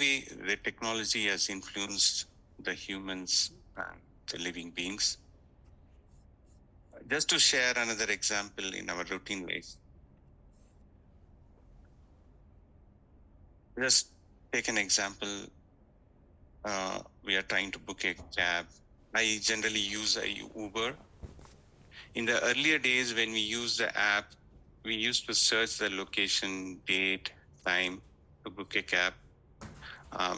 way the technology has influenced the humans and the living beings. Just to share another example in our routine life, just take an example. We are trying to book a cab. I generally use a Uber. In the earlier days, when we used the app, we used to search the location, date, time to book a cab,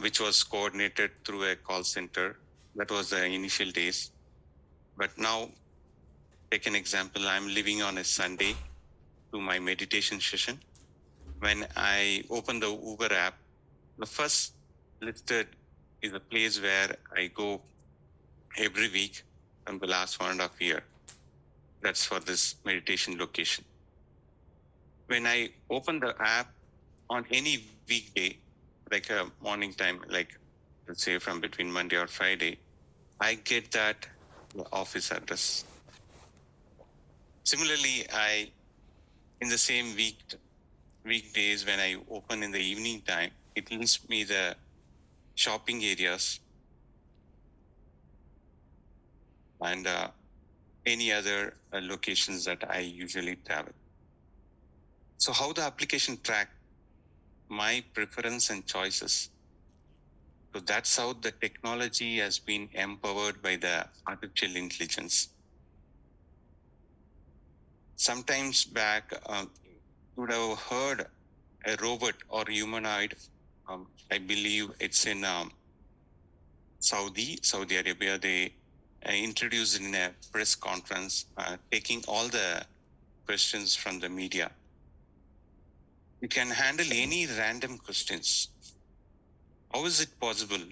which was coordinated through a call center. That was the initial days. But now, take an example. I'm living on a Sunday to my meditation session. When I open the Uber app, the first listed is a place where I go every week from the last 1.5 year. That's for this meditation location. When I open the app on any weekday, like a morning time, like let's say from between Monday or Friday, I get that office address. Similarly, in the same weekdays, when I open in the evening time, it lists me the shopping areas and any other locations that I usually travel. So how the application track my preference and choices. So that's how the technology has been empowered by the artificial intelligence. Sometimes back, you would have heard a robot or humanoid. I believe it's in Saudi Arabia. They introduced in a press conference, taking all the questions from the media. You can handle any random questions. How is it possible?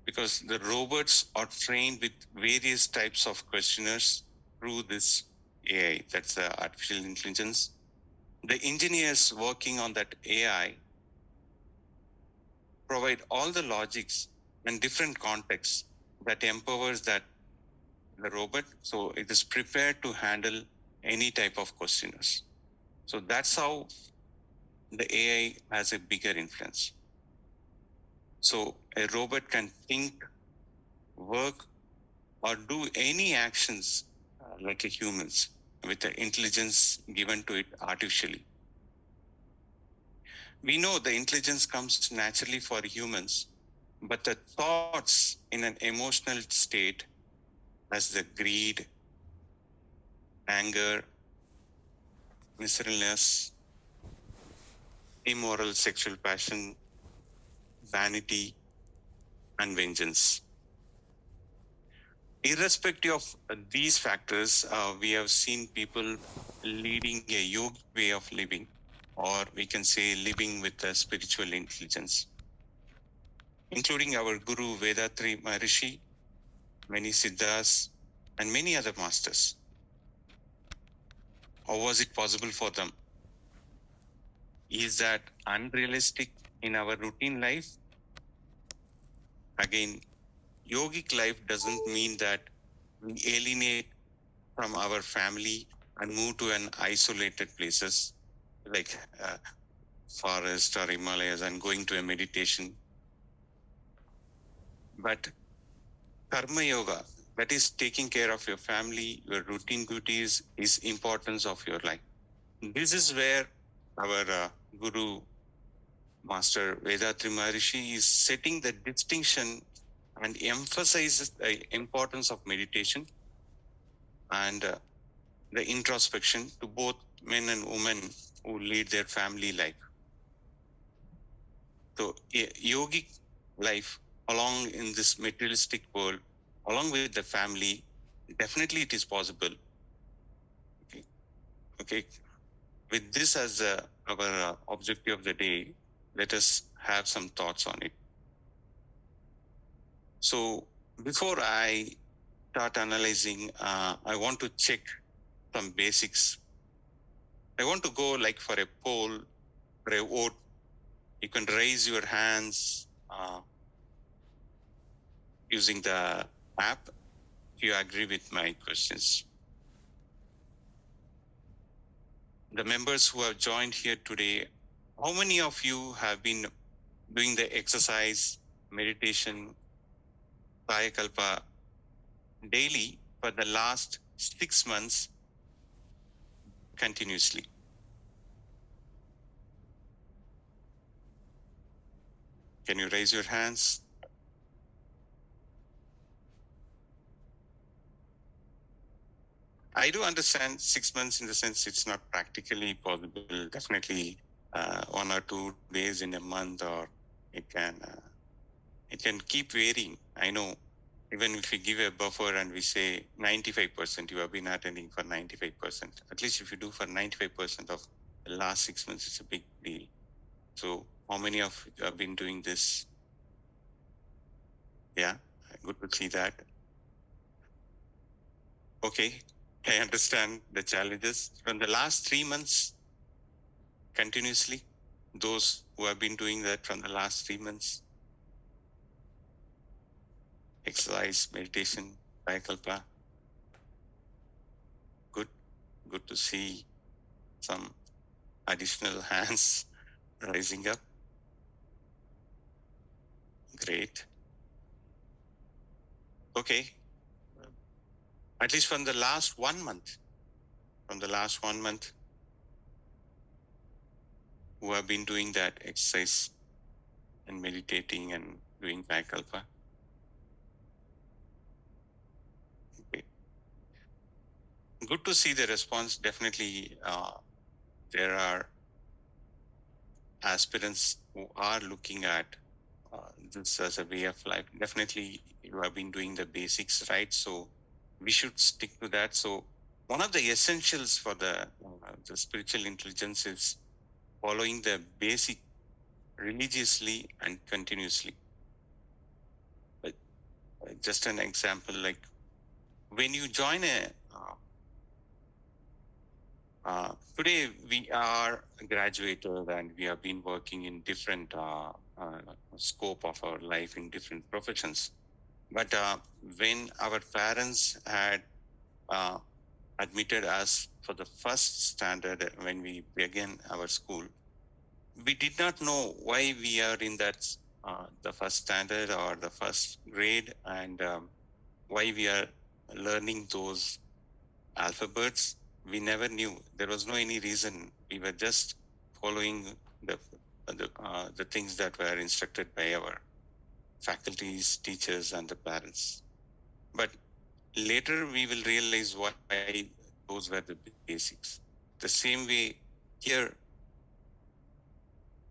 Because the robots are trained with various types of questionnaires through this AI, that's the artificial intelligence. The engineers working on that AI provide all the logics and different contexts that empowers that the robot, so it is prepared to handle any type of questionnaires. So that's how the AI has a bigger influence. So a robot can think, work, or do any actions like a humans with the intelligence given to it artificially. We know the intelligence comes naturally for humans, but the thoughts in an emotional state, as the greed, anger, miscellaneous, immoral sexual passion, vanity, and vengeance. Irrespective of these factors, we have seen people leading a yogic way of living, or we can say living with a spiritual intelligence, including our Guru Vedatri Maharishi, many Siddhas, and many other masters. How was it possible for them? Is that unrealistic in our routine life? Again, yogic life doesn't mean that we alienate from our family and move to an isolated places like forest or Himalayas and going to a meditation. But karma yoga, that is taking care of your family, your routine duties, is importance of your life. This is where our Guru Master Vedatri Maharishi is setting the distinction and emphasizes the importance of meditation and the introspection to both men and women who lead their family life. So, a yogic life along in this materialistic world, along with the family, definitely it is possible. Okay. With this as our objective of the day, let us have some thoughts on it. So, before I start analyzing, I want to check some basics. I want to go like for a poll, for a vote. You can raise your hands using the app if you agree with my questions. The members who have joined here today, How many of you have been doing the exercise, meditation, Kayakalpa daily for the last 6 months continuously? Can you raise your hands? I do understand 6 months in the sense it's not practically possible. Definitely, 1 or 2 days in a month, or it can keep varying. I know. Even if we give a buffer and we say 95%, you have been attending for 95%. At least if you do for 95% of the last 6 months, it's a big deal. So, how many of you have been doing this? Yeah, good to see that. Okay, I understand the challenges. From the last 3 months, continuously, those who have been doing that from the last 3 months, exercise, meditation, Kayakalpa, good, good to see some additional hands rising up. Great. Okay. At least from the last 1 month, who have been doing that exercise and meditating and doing Kayakalpa. Okay. Good to see the response. Definitely, there are aspirants who are looking at this as a way of life. Definitely, you have been doing the basics right, so we should stick to that. So, one of the essentials for the spiritual intelligence is following the basic religiously and continuously. Like, just an example, like when you join a today we are graduated and we have been working in different scope of our life in different professions. But when our parents had uh, admitted us for the first standard when we began our school, we did not know why we are in that the first standard or the first grade, and why we are learning those alphabets. We never knew. There was no any reason. We were just following the things that were instructed by our faculties, teachers, and the parents. But later we will realize why those were the basics. The same way here,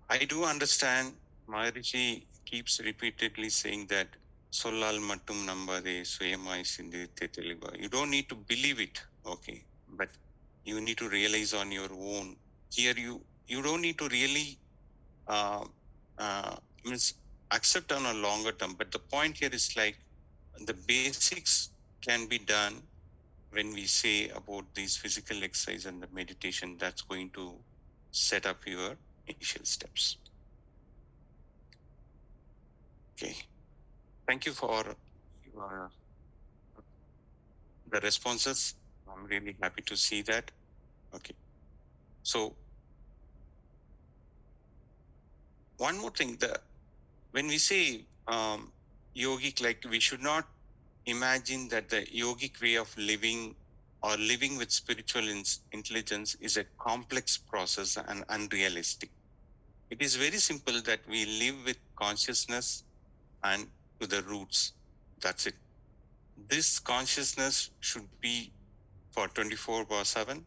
I do understand Maharishi keeps repeatedly saying that Sollal Mattum Nambade Swayamai Sindhite Teliva. You don't need to believe it, okay? But you need to realize on your own. Here you don't need to really uh, uh, means accept on a longer term. But the point here is like the basics can be done when we say about these physical exercise and the meditation that's going to set up your initial steps. Okay. Thank you for your, the responses. I'm really happy to see that. Okay. So one more thing, when we say yogic, like we should not imagine that the yogic way of living or living with spiritual intelligence is a complex process and unrealistic. It is very simple that we live with consciousness and to the roots. That's it. This consciousness should be for 24/7.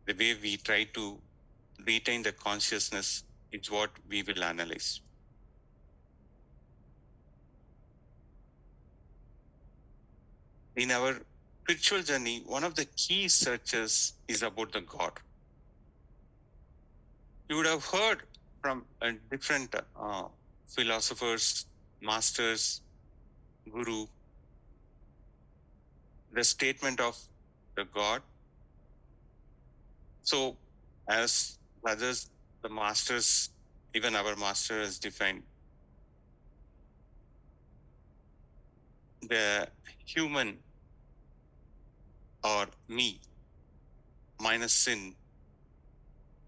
The way we try to retain the consciousness is what we will analyze. In our spiritual journey, one of the key searches is about the God. You would have heard from different philosophers, masters, guru, the statement of the God. So, as others, the masters, even our master has defined the human or me minus sin,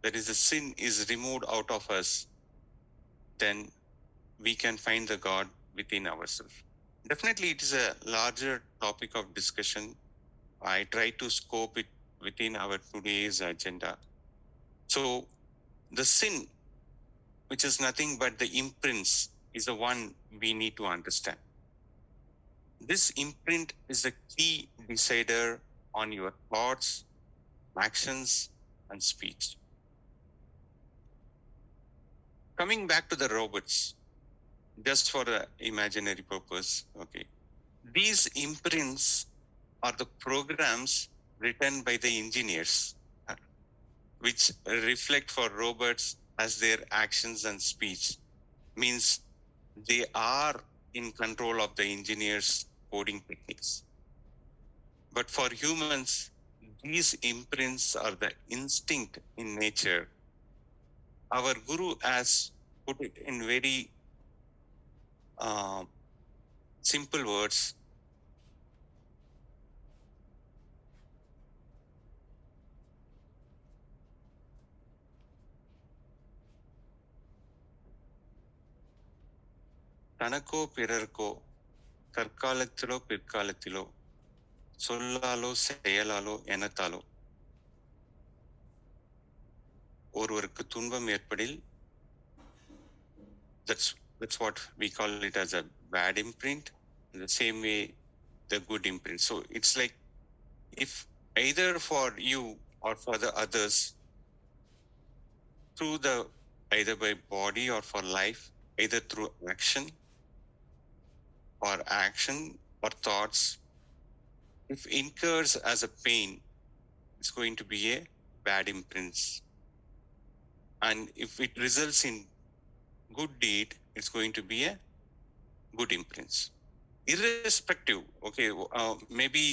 that is, the sin is removed out of us, then we can find the God within ourselves. Definitely, it is a larger topic of discussion. I try to scope it within our today's agenda. So, the sin, which is nothing but the imprints, is the one we need to understand. This imprint is the key decider on your thoughts, actions, and speech. Coming back to the robots, just for the imaginary purpose, okay, these imprints are the programs written by the engineers, which reflect for robots as their actions and speech. Means they are in control of the engineers' coding techniques. But for humans, these imprints are the instinct in nature. Our guru has put it in very uh, simple words. தனக்கோ பிறர்க்கோ தற்காலத்திலோ பிற்காலத்திலோ சொல்லாலோ செயலாலோ எண்ணத்தாலோ ஒருவருக்கு துன்பம் ஏற்படில், that's what we call it as a bad imprint. In the same way, the good imprint. So it's like, if either for you or for the others, through the either by body or for life, either through action or thoughts, if incurs as a pain, it's going to be a bad imprints. And if it results in good deed, it's going to be a good imprints. Irrespective, okay, maybe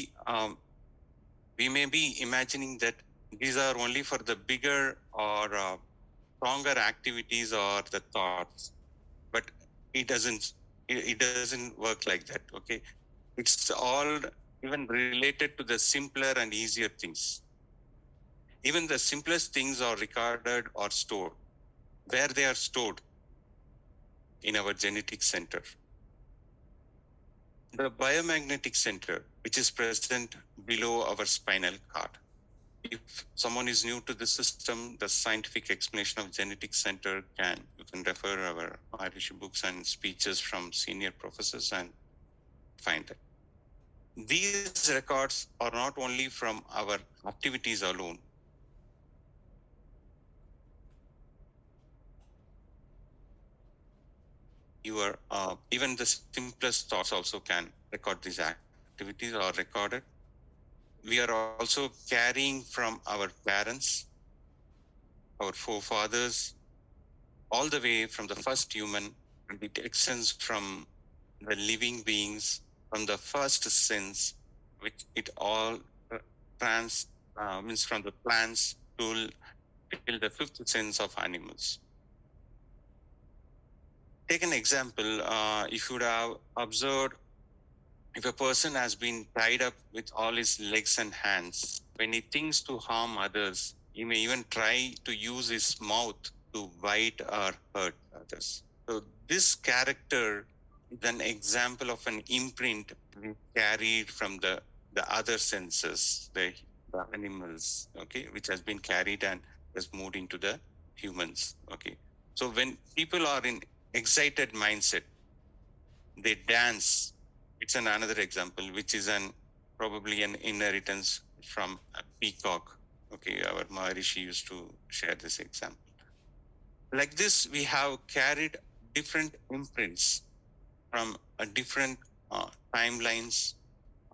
we may be imagining that these are only for the bigger or stronger activities or the thoughts, but it doesn't work like that. Okay, it's all even related to the simpler and easier things. Even the simplest things are recorded or stored. Where they are stored? In our genetic center, the biomagnetic center, which is present below our spinal cord. If someone is new to the system, the scientific explanation of genetic center, you can refer our Maharishi books and speeches from senior professors and find that. These records are not only from our activities alone. Even the simplest thoughts also can record these activities or recorded. We are also carrying from our parents, our forefathers, all the way from the first human, and it extends from the living beings, from the first sense, which it all means from the plants till the fifth sense of animals. Take an example. If you would have observed, if a person has been tied up with all his legs and hands, when he thinks to harm others, he may even try to use his mouth to bite or hurt others. So this character is an example of an imprint we carried from the other senses, the animals, okay, which has been carried and has moved into the humans. Okay. So when people are in excited mindset, they dance. It's another example, which is probably an inheritance from a peacock. Okay, our Maharishi used to share this example. Like this, we have carried different imprints from different timelines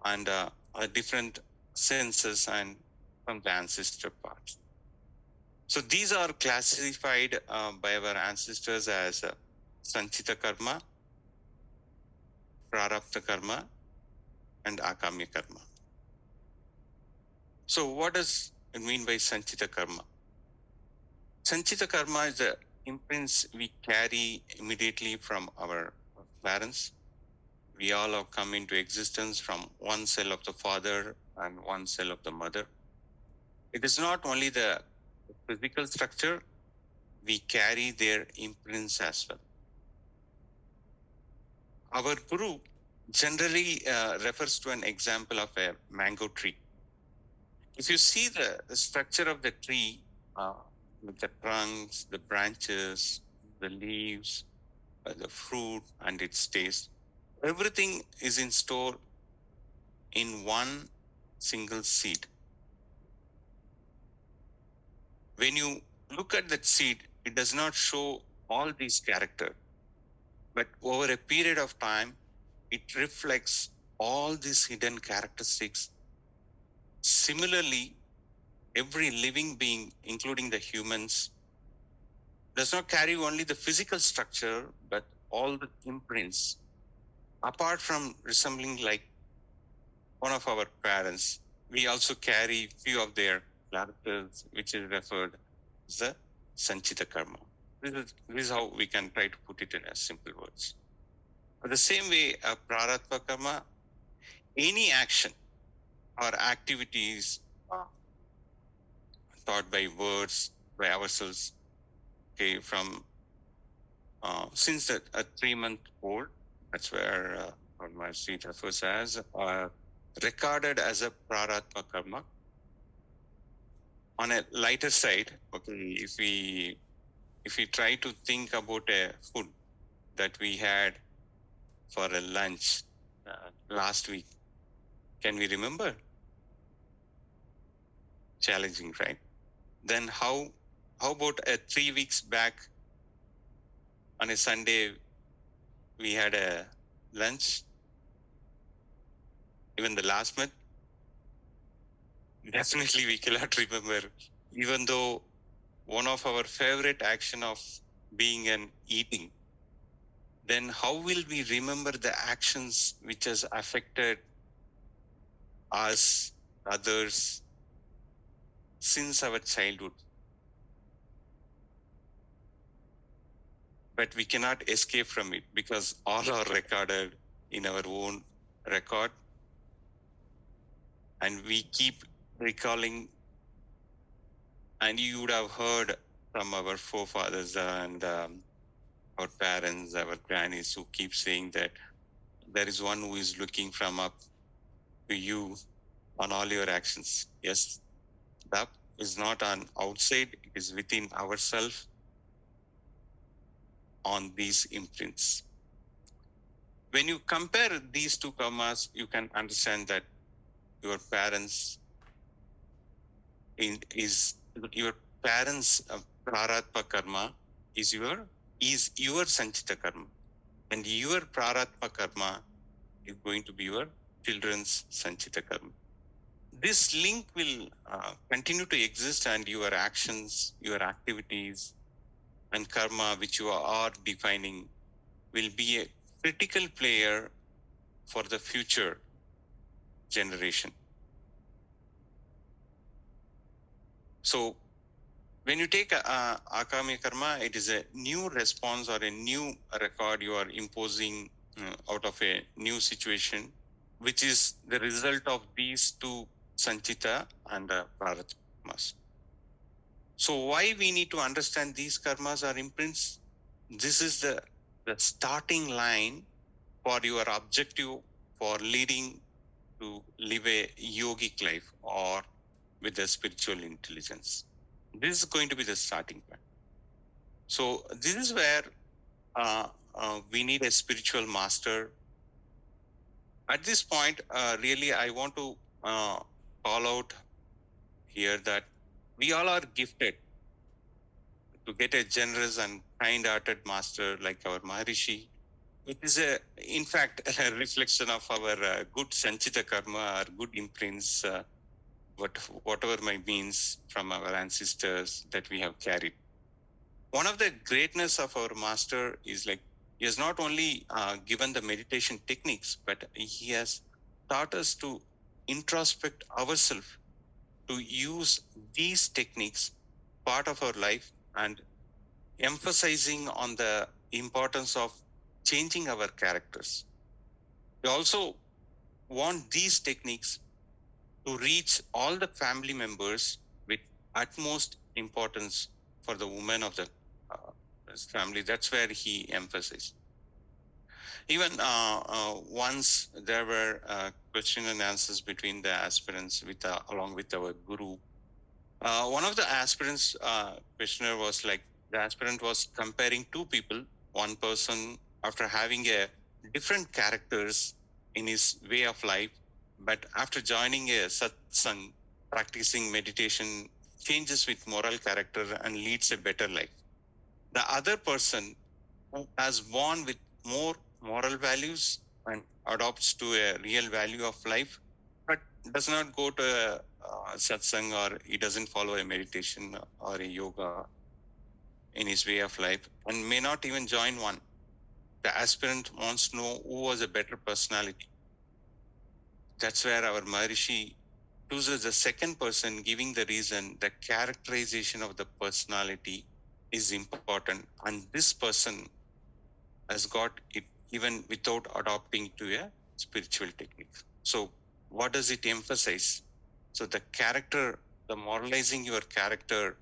and different senses and from the ancestor parts. So these are classified by our ancestors as Sanchita Karma, Prarabdha Karma, and Akamya Karma. So what does it mean by Sanchita Karma? Sanchita Karma is the imprints we carry immediately from our parents. We all have come into existence from one cell of the father and one cell of the mother. It is not only the physical structure, we carry their imprints as well. Our guru generally refers to an example of a mango tree. If you see the structure of the tree, with the trunks, the branches, the leaves, the fruit, and its taste, everything is in store in one single seed. When you look at that seed, it does not show all these character, but over a period of time, it reflects all these hidden characteristics. Similarly, every living being, including the humans, does not carry only the physical structure, but all the imprints. Apart from resembling like one of our parents, we also carry few of their characters, which is referred as the Sanchita Karma. This is how we can try to put it in a simple words. But the same way, a Praratma Karma, any action or activities taught by words, by ourselves, okay, from since a 3-month old, that's where what my seat refers as, recorded as a Praratma Karma. On a lighter side, okay, if we try to think about a food that we had for a lunch last week, can we remember? Challenging, right? Then how about 3 weeks back on a Sunday we had a lunch? Even the last month, definitely we cannot remember, even though one of our favorite action of being an eating. Then how will we remember the actions which has affected us, others, since our childhood? But we cannot escape from it because all are recorded in our own record, and we keep recalling. And you would have heard from our forefathers and our parents, our grannies, who keep saying that there is one who is looking from up to you on all your actions. Yes, that is not on outside, it is within ourselves on these imprints. When you compare these two karmas, you can understand that your parents your parents' Praratma Karma is your Sanchita Karma, and your Praratma Karma is going to be your children's Sanchita Karma. This link will continue to exist, and your actions, your activities, and karma which you are defining will be a critical player for the future generation. So when you take Akami Karma, it is a new response or a new record you are imposing out of a new situation, which is the result of these two Sanchita and Praratmas. So why we need to understand these karmas or imprints? This is the starting line for your objective for leading to live a yogic life or with a spiritual intelligence. This is going to be the starting point. So this is where we need a spiritual master. At this point, really, I want to call out here that we all are gifted to get a generous and kind-hearted master like our Maharishi. It is in fact, a reflection of our good Sanchita Karma, or good imprints, whatever my means from our ancestors that we have carried. One of the greatness of our master is like, he has not only given the meditation techniques, but he has taught us to introspect ourselves, to use these techniques part of our life, and emphasizing on the importance of changing our characters. We also want these techniques to reach all the family members with utmost importance for the woman of the his family. That's where he emphasized. Even once there were question and answers between the aspirants with along with our guru. One of the aspirants questioner was like, the aspirant was comparing two people, one person after having a different characters in his way of life, but after joining a satsang, practicing meditation, changes with moral character and leads a better life. The other person who has born with more moral values and adopts to a real value of life, but does not go to a satsang, or he doesn't follow a meditation or a yoga in his way of life, and may not even join one. The aspirant wants to know who was a better personality. That's where our Maharishi chooses the second person, giving the reason the characterization of the personality is important, and this person has got it even without adopting to a spiritual technique. So, what does it emphasize? So, the character, the moralizing your character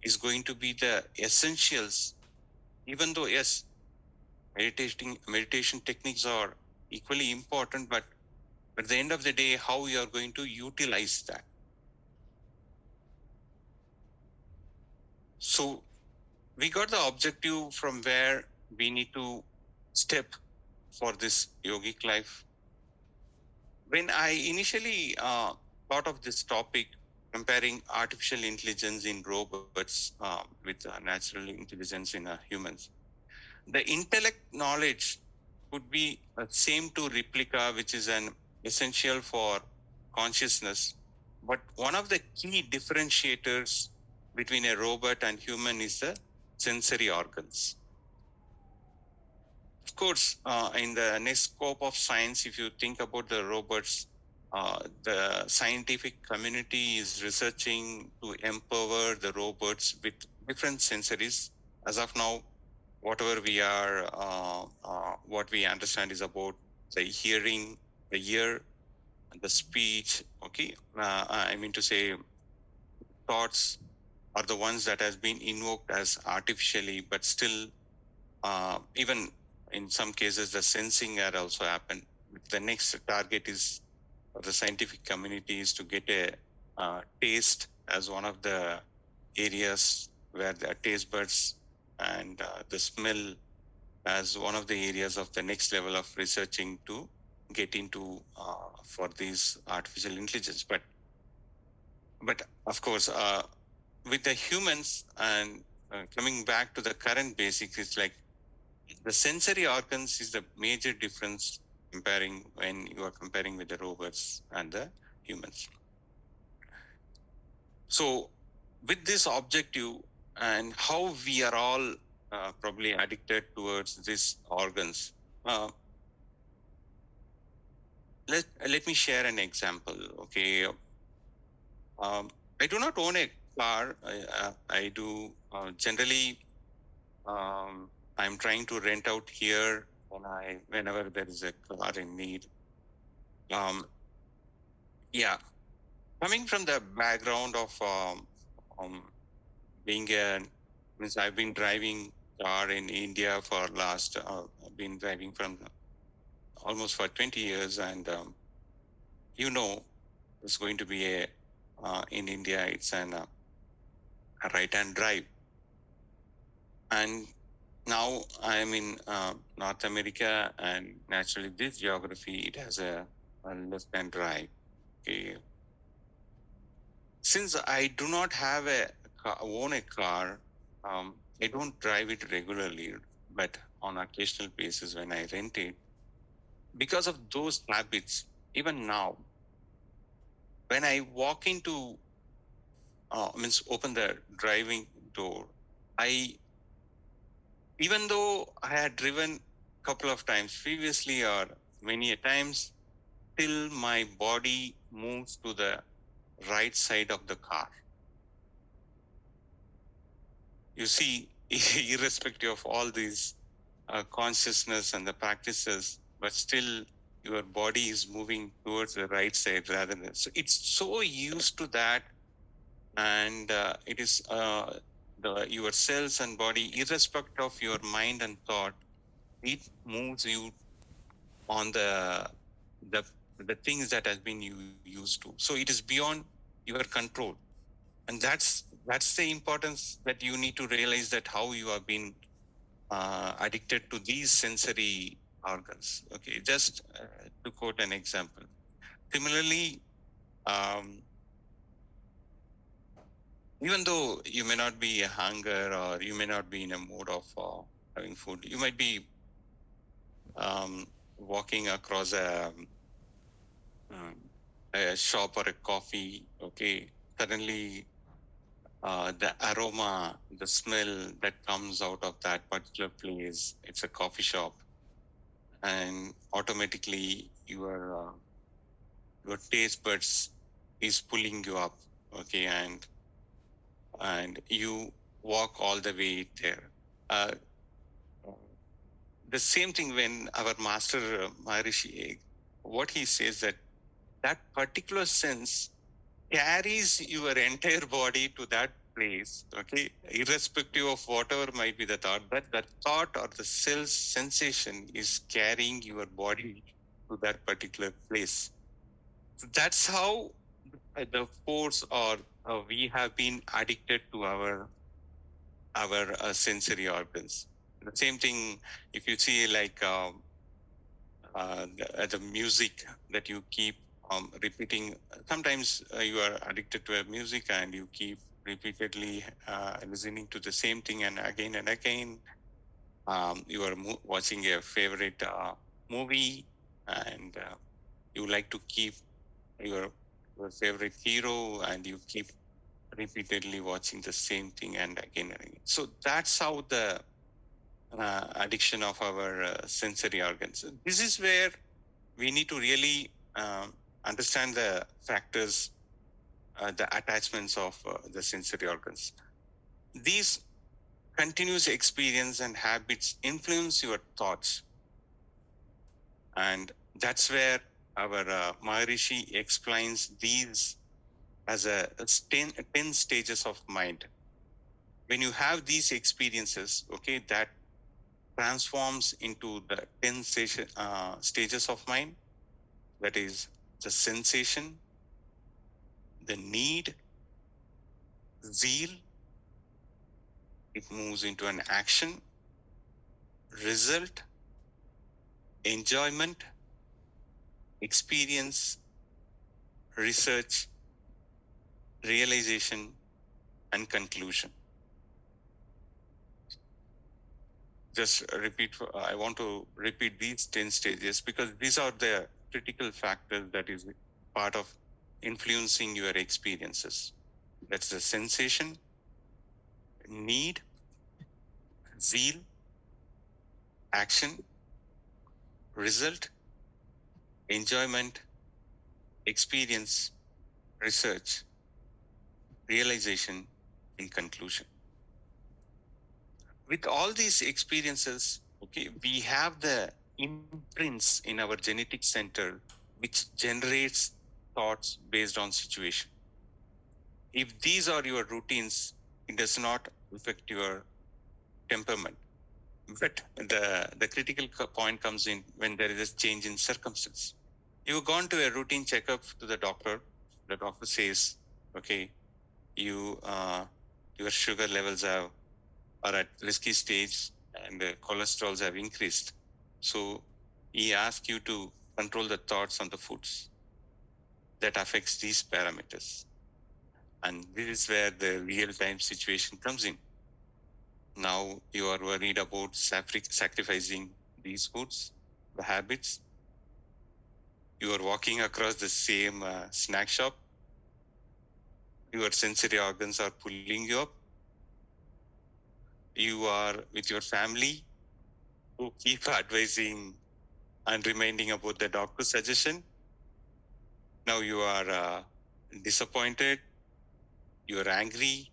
is going to be the essentials, even though, yes, meditation techniques are equally important, but at the end of the day, how you are going to utilize that. So, we got the objective from where we need to step for this yogic life. When I initially thought of this topic, comparing artificial intelligence in robots with natural intelligence in humans, the intellect knowledge could be same to replica, which is an essential for consciousness. But one of the key differentiators between a robot and human is the sensory organs. Of course, in the next scope of science, if you think about the robots, the scientific community is researching to empower the robots with different sensories. As of now, whatever we are, what we understand is about the hearing, the ear, and the speech. Okay, I mean to say, thoughts are the ones that has been invoked as artificially, but still, even in some cases, the sensing are also happen. The next target is of the scientific community is to get a taste as one of the areas where the taste buds and the smell as one of the areas of the next level of researching to get into for these artificial intelligence. But of course, with the humans and coming back to the current basics, it's like the sensory organs is the major difference comparing when you are comparing with the robots and the humans. So with this objective and how we are all probably addicted towards these organs, let me share an example. Okay, I do not own a car. I do generally. I'm trying to rent out here whenever there is a car in need. Yeah, coming from the background of being a means I've been driving car in India for last. I've been driving from almost for 20 years, and it's going to be a in India. It's a right-hand drive, and now I'm in North America, and naturally, this geography it has a left-hand drive. Okay. Since I do not have own a car, I don't drive it regularly, but on occasional basis when I rent it, because of those habits, even now, when I walk into means open the driving door, I even though I had driven a couple of times previously or many a times, till my body moves to the right side of the car. You see, irrespective of all these consciousness and the practices, but still your body is moving towards the right side rather than. So it's so used to that and it is your cells and body, irrespective of your mind and thought, it moves you on the the things that has been you used to. So it is beyond your control, and that's the importance that you need to realize, that how you have been addicted to these sensory organs. Okay, just to quote an example. Similarly, um, even though you may not be a hunger, or you may not be in a mood of having food, you might be um, walking across um, a shop or a coffee. Okay, suddenly the aroma, the smell that comes out of that particular place, it's a coffee shop, and automatically your taste buds is pulling you up. Okay, and you walk all the way there. Uh, the same thing when our master Maharishi, what he says, that that particular sense carries your entire body to that place. Okay, irrespective of whatever might be the thought, but the thought or the self sensation is carrying your body to that particular place. So that's how the force, or we have been addicted to our sensory organs. The same thing, if you see, like the music that you keep repeating. Sometimes you are addicted to a music, and you keep repeatedly listening to the same thing and again. You are watching a favorite movie, and you like to keep your your favorite hero, and you keep repeatedly watching the same thing and again. So that's how the addiction of our sensory organs. This is where we need to really understand the factors, the attachments of the sensory organs. These continuous experience and habits influence your thoughts, and that's where our Maharishi explains these as a 10 stages of mind. When you have these experiences, okay, that transforms into the 10 stages of mind. That is the sensation, the need, zeal. It moves into an action, result, enjoyment, experience, research, realization, and conclusion. Just repeat, I want to repeat these 10 stages, because these are the critical factors that is part of influencing your experiences. That's the sensation, need, zeal, action, result, enjoyment, experience, research, realization, and conclusion. With all these experiences, okay, we have the imprints in our genetic center, which generates thoughts based on situation. If these are your routines, it does not affect your temperament. But the critical point comes in when there is a change in circumstance. You've gone to a routine checkup to the doctor. The doctor says, okay, you your sugar levels are at risky stage, and cholesterols have increased. So he asks you to control the thoughts on the foods that affects these parameters. And this is where the real time situation comes in. Now you are worried about sacrificing these foods, the habits. You are walking across the same snack shop. Your sensory organs are pulling you up. You are with your family, who keep advising and reminding about the doctor's suggestion. Now you are disappointed, you are angry,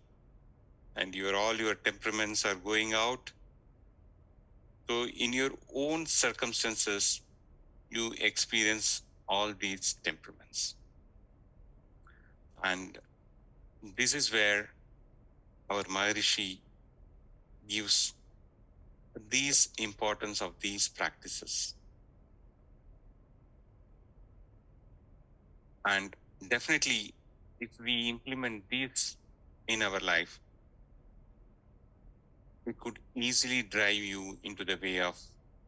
and all your temperaments are going out. So in your own circumstances, you experience all these temperaments. And this is where our Maharishi gives these importance of these practices. And definitely, if we implement these in our life, it could easily drive you into the way of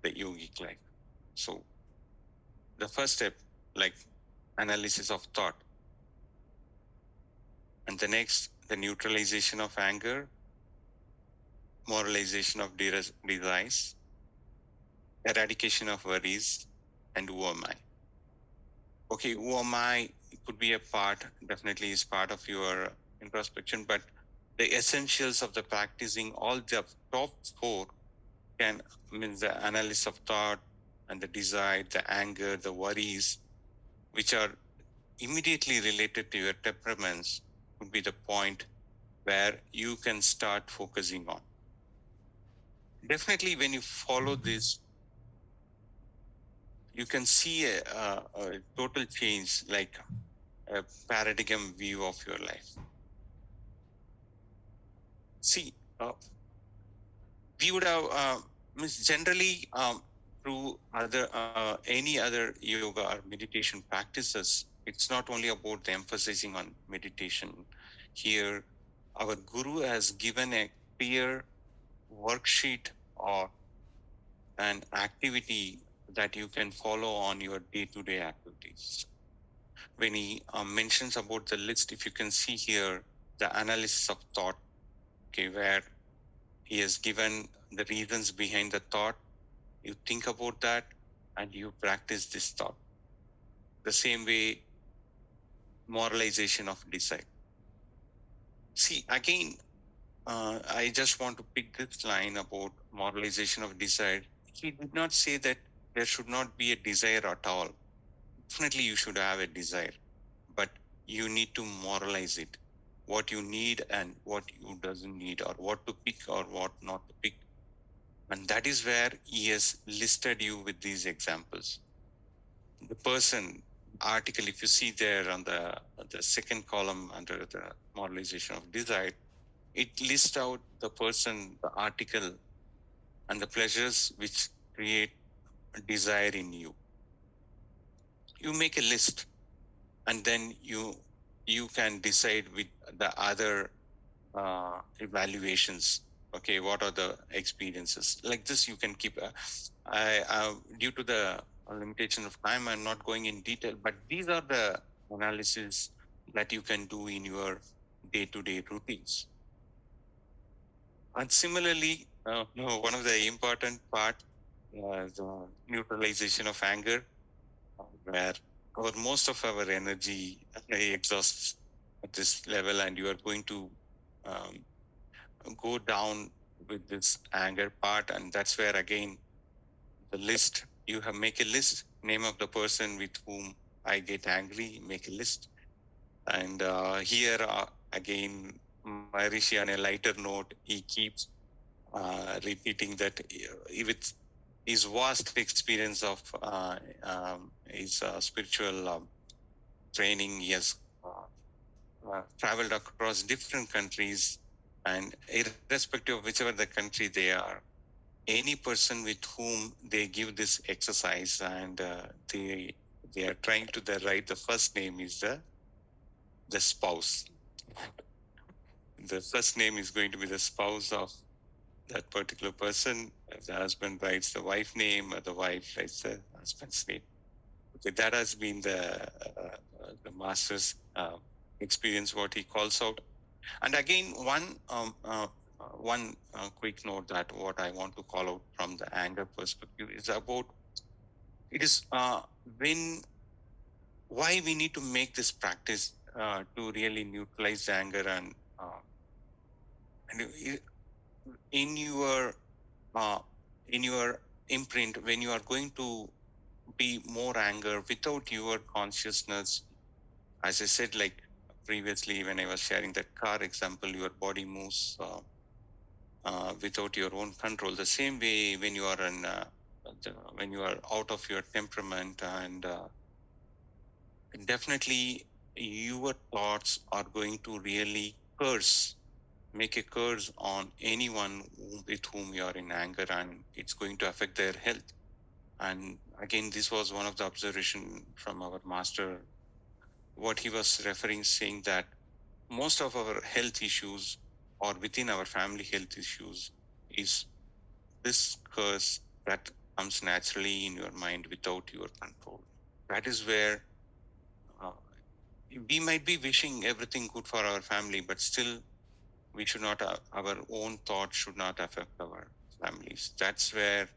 the yogic life. So, the first step, like analysis of thought, and the next, the neutralization of anger, moralization of desires, eradication of worries, and who am I? Okay, who am I could be a part, definitely is part of your introspection, but the essentials of the practicing all the top four can means the analysis of thought and the desire, the anger, the worries, which are immediately related to your temperaments, would be the point where you can start focusing on. Definitely, when you follow this, you can see a total change, like a paradigm view of your life. See, we would have means generally through other any other yoga or meditation practices. It's not only about the emphasizing on meditation. Here, our guru has given a clear worksheet or an activity that you can follow on your day-to-day activities. When he mentions about the list, if you can see here, the analysis of thought, okay, where he has given the reasons behind the thought. You think about that and you practice this thought. The same way, moralization of desire. See, again, I just want to pick this line about moralization of desire. He did not say that there should not be a desire at all. Definitely, you should have a desire, but you need to moralize it. What you need and what you doesn't need, or what to pick or what not to pick. And that is where he has listed you with these examples. The person article, if you see there on the second column under the moralization of desire, it lists out the person, the article, and the pleasures which create desire in you. You make a list, and then you can decide with the other evaluations. Okay, what are the experiences like this? You can keep. Due to the limitation of time, I'm not going in detail, but these are the analysis that you can do in your day-to-day routines. And similarly, one of the important part the neutralization of anger, where our most of our energy exhausts at this level, and you are going to um, go down with this anger part. And that's where again the list, you have make a list, name of the person with whom I get angry, make a list. And here again, Maharishi, on a lighter note, he keeps repeating that with his vast experience of his spiritual training, he has traveled across different countries, and irrespective of whichever the country they are, any person with whom they give this exercise, and they are trying to the write the first name is the spouse. The first name is going to be the spouse of that particular person. The husband writes the wife name, or the wife writes the husband's name. Okay, that has been the master's experience, what he calls out. And again, one quick note that what I want to call out from the anger perspective is about it is when why we need to make this practice to really neutralize the anger and in your uh, in your imprint, when you are going to be more anger without your consciousness, as I said, like previously when I was sharing that car example, your body moves without your own control. The same way when you are when you are out of your temperament, and definitely your thoughts are going to really curse, make a curse on anyone with whom you are in anger, and it's going to affect their health. And again, this was one of the observation from our master, what he was referring, saying that most of our health issues or within our family health issues is this curse that comes naturally in your mind without your control. That is where uh, we might be wishing everything good for our family, but still we should not, our own thoughts should not affect our families. That's where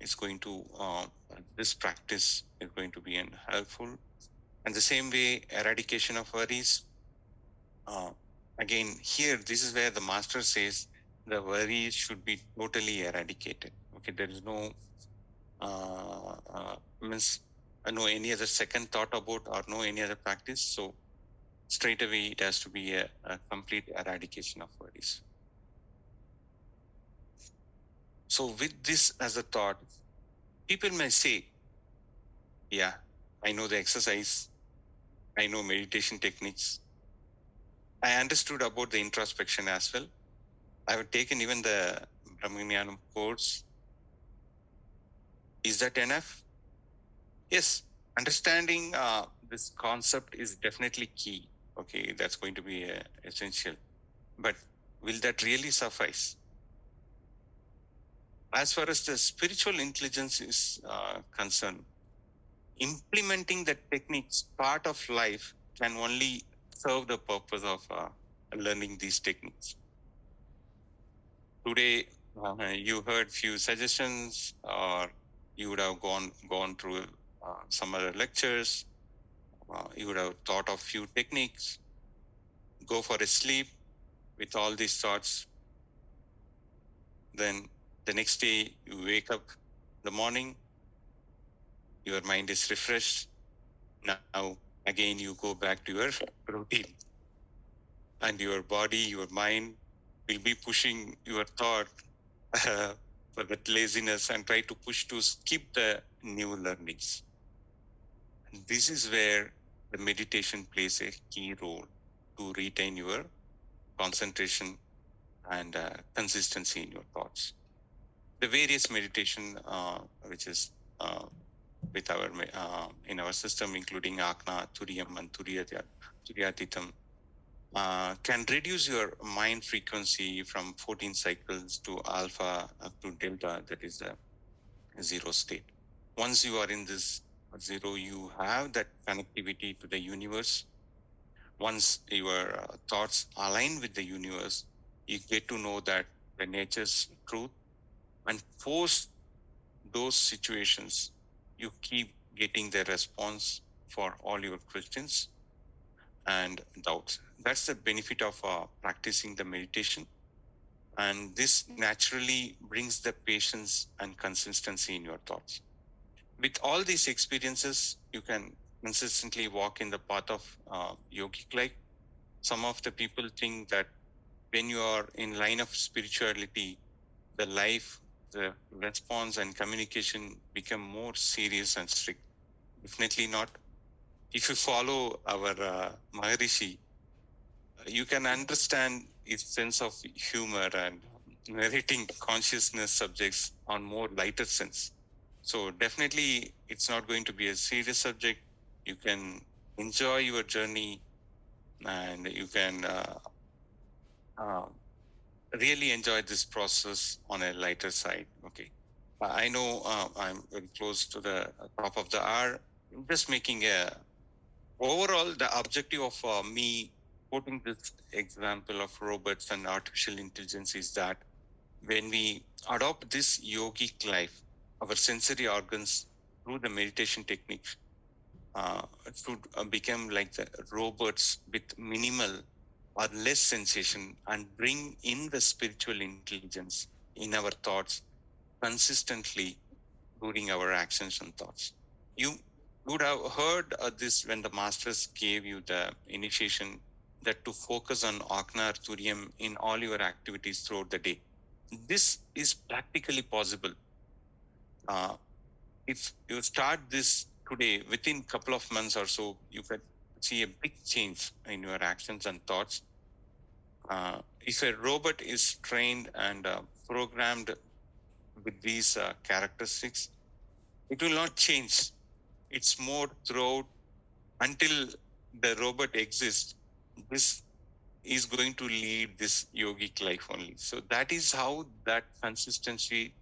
it's going to, this practice is going to be helpful. And the same way, eradication of worries. Uh, Again, here, this is where the master says the worries should be totally eradicated. Okay, there is no means no any other second thought about or no any other practice. So straight away, it has to be a complete eradication of worries. So with this as a thought, people may say, "Yeah, I know the exercise, I know meditation techniques, I understood about the introspection as well. I have taken even the Brahmagyanam course. Is that enough?" Yes, understanding this concept is definitely key. Okay, that's going to be essential. But will that really suffice? As far as the spiritual intelligence is concerned, implementing the techniques part of life can only serve the purpose of learning these techniques. Today, you heard few suggestions, or you would have gone through some other lectures. You would have thought of few techniques. Go for a sleep with all these thoughts. Then the next day you wake up in the morning, your mind is refreshed. Now again you go back to your routine, and your body, your mind will be pushing your thought for that laziness and try to push to skip the new learnings. And this is where the meditation plays a key role to retain your concentration and consistency in your thoughts. The various meditation, which is with our in our system, including Akna, Turiyam, and Turiyatitam, can reduce your mind frequency from 14 cycles to alpha up to delta, that is the zero state. Once you are in this zero, you have that connectivity to the universe. Once your thoughts align with the universe, you get to know that the nature's truth, and post those situations, you keep getting the response for all your questions and doubts. That's the benefit of practicing the meditation. And this naturally brings the patience and consistency in your thoughts. With all these experiences, you can consistently walk in the path of yogic life. Some of the people think that when you are in line of spirituality, the life, the response and communication become more serious and strict. Definitely not. If you follow our Maharishi, you can understand his sense of humor and narrating consciousness subjects on more lighter sense. So definitely, it's not going to be a serious subject. You can enjoy your journey, and you can uh, really enjoy this process on a lighter side. Okay. I know I'm very close to the top of the hour. I'm just making a overall the objective of me quoting this example of robots and artificial intelligence is that when we adopt this yogic life, our sensory organs through the meditation technique should become like the robots with minimal or less sensation, and bring in the spiritual intelligence in our thoughts consistently during our actions and thoughts. You would have heard this when the masters gave you the initiation, that to focus on Akna or Turiam in all your activities throughout the day. This is practically possible. Uh, if you start this today, within couple of months or so, you can see a big change in your actions and thoughts. If a robot is trained and programmed with these characteristics, it will not change its mode throughout until the robot exists. This is going to lead this yogic life only. So that is how that consistency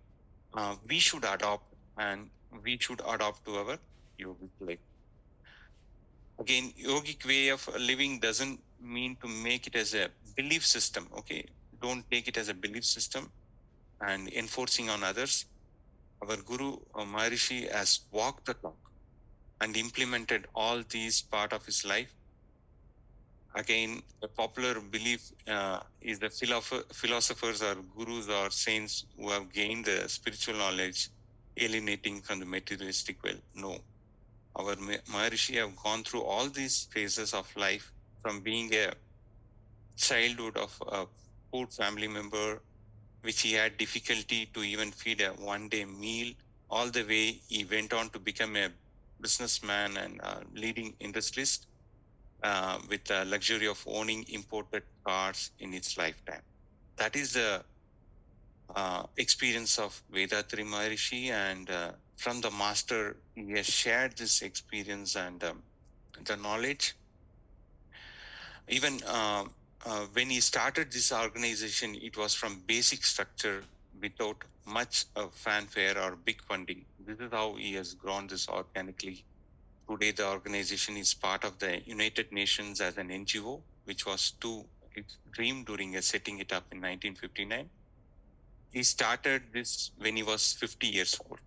we should adopt, and we should adopt to our yogic life. Again, yogic way of living doesn't mean to make it as a belief system. Okay, don't take it as a belief system and enforcing on others. Our Guru Maharishi has walked the talk and implemented all these part of his life. Again, a popular belief is the philosophers or gurus or saints who have gained the spiritual knowledge alienating from the materialistic world. No, our Maharishi have gone through all these phases of life, from being a childhood of a poor family member, which he had difficulty to even feed a one-day meal, all the way he went on to become a businessman and leading industrialist with the luxury of owning imported cars in its lifetime. That is the experience of Vedatri Maharishi, and from the master, he has shared this experience and the knowledge. Even when he started this organization, it was from basic structure without much fanfare or big funding. This is how he has grown this organically. Today, the organization is part of the United Nations as an NGO, which was its dream during setting it up in 1959. He started this when he was 50 years old.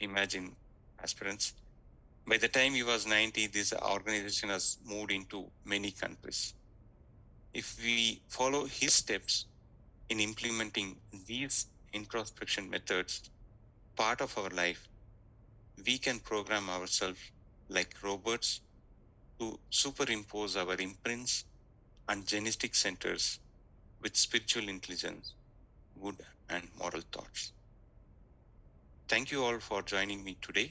Imagine, aspirants. By the time he was 90, this organization has moved into many countries. If we follow his steps in implementing these introspection methods, part of our life, we can program ourselves like robots to superimpose our imprints and genetic centers with spiritual intelligence, good and moral thoughts. Thank you all for joining me today.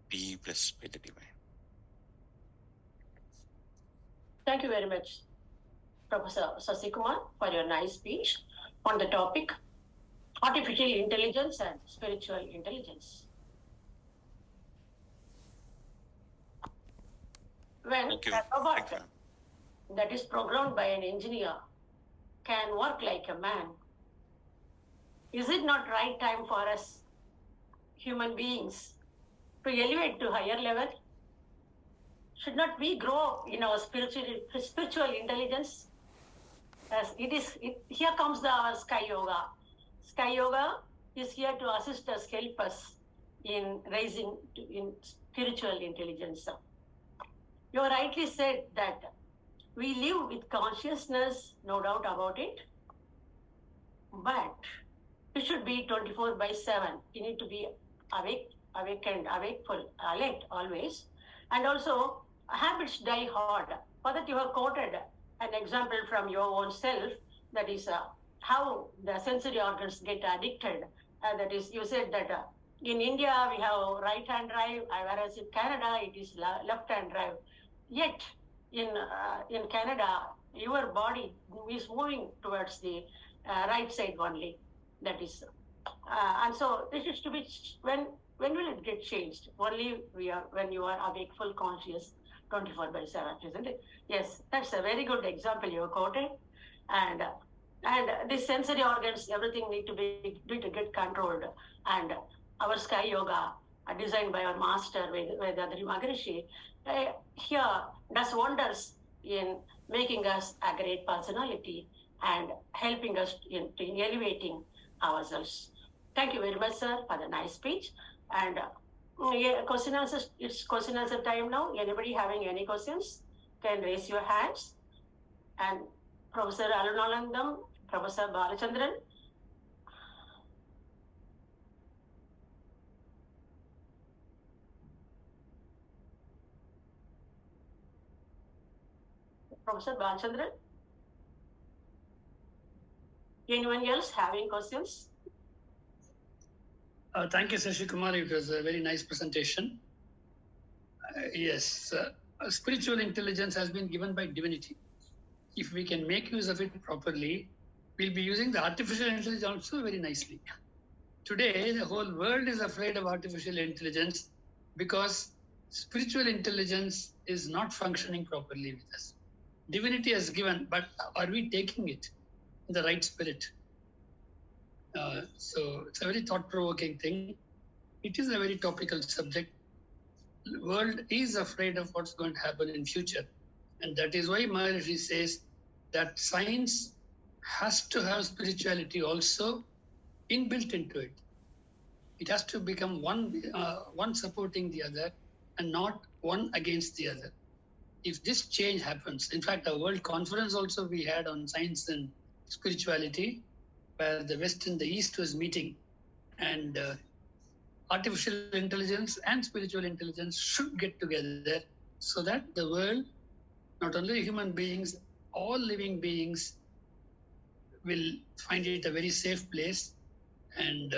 Be blessed by the divine. Thank you very much, Professor Sasikumar, for your nice speech on the topic artificial intelligence and spiritual intelligence. When a robot that is programmed by an engineer can work like a man, is it not right time for us human beings to elevate to higher level? Should not we grow in our spiritual intelligence? As here comes the Sky Yoga. Sky Yoga is here to assist us, help us in raising in spiritual intelligence. You rightly said that we live with consciousness, no doubt about it, but we should be 24/7. We need to be awakened, awakeful, alert always. And also, habits die hard. For that, you have quoted an example from your own self, that is how the sensory organs get addicted. That is, you said that in India we have right-hand drive, whereas in Canada it is left-hand drive. Yet in Canada, your body is moving towards the right side only. That is, and so this is to be when will it get changed? Only when you are awake, full conscious, 24/7, isn't it? Yes, that's a very good example you quoted, and these sensory organs, everything need to get controlled, and our Sky Yoga, designed by our master Vedatri Maharishi, here does wonders in making us a great personality and helping us in elevating ourselves. Thank you very much, sir, for the nice speech. And question answer, it's question answer time now. Anybody having any questions can raise your hands. And Professor Arunalandam, Professor Balachandran. Professor Balachandran. Anyone else having questions? Thank you, Sasikumar. It was a very nice presentation. Yes, spiritual intelligence has been given by divinity. if we can make use of it properly, we'll be using the artificial intelligence also very nicely. Today, the whole world is afraid of artificial intelligence because spiritual intelligence is not functioning properly with us. Divinity has given, but are we taking it in the right spirit? So it's a very thought-provoking thing. It is a very topical subject. The world is afraid of what's going to happen in future. And that is why Maharishi says that science has to have spirituality also inbuilt into it. It has to become one supporting the other and not one against the other. If this change happens, in fact, a world conference also we had on science and spirituality, where the West and the East was meeting, and artificial intelligence and spiritual intelligence should get together so that the world, not only human beings, all living beings will find it a very safe place. And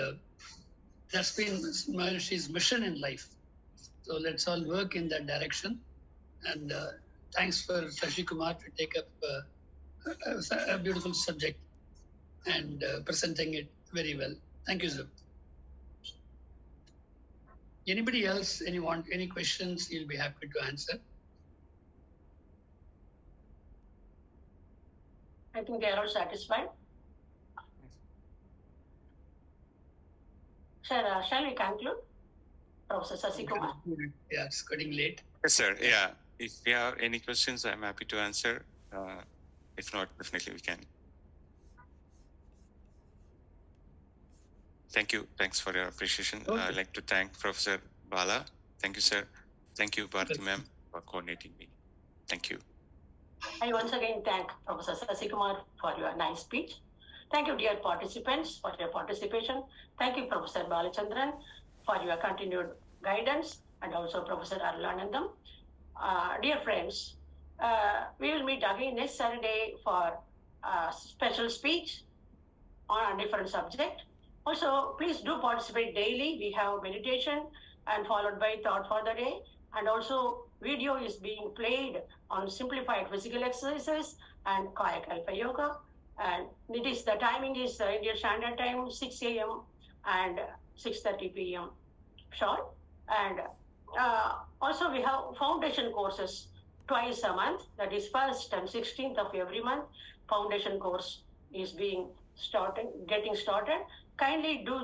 that's been Maharishi's mission in life. So let's all work in that direction. And thanks for Shashi Kumar to take up a beautiful subject and presenting it very well. Thank you, sir. Anybody else, any questions, you'll be happy to answer. I think they are all satisfied. Sir, shall we conclude? Professor Shashi Kumar. Yeah, it's getting late. Yes, sir. Yeah. If you have any questions, I'm happy to answer. If not, definitely we can. Thank you. Thanks for your appreciation. Okay. I'd like to thank Professor Bala. Thank you, sir. Thank you, Bharti ma'am, for coordinating me. Thank you. I once again thank Professor Shashi Kumar for your nice speech. Thank you, dear participants, for your participation. Thank you, Professor Balachandran, for your continued guidance, and also Professor Arulanandam. Dear friends, we will meet again next Saturday for a special speech on a different subject. Also, please do participate daily. We have meditation and followed by thought for the day. And also, video is being played on simplified physical exercises and Kayak Alpha Yoga. And the timing is Indian Standard Time, 6 a.m. and 6:30 p.m. short. And also we have foundation courses twice a month. That is 1st and 16th of every month. Foundation course is getting started. Kindly do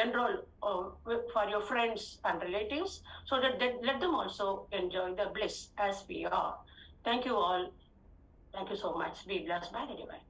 enroll for your friends and relatives so that let them also enjoy the bliss as we are. Thank you all. Thank you so much. Be blessed by the divine.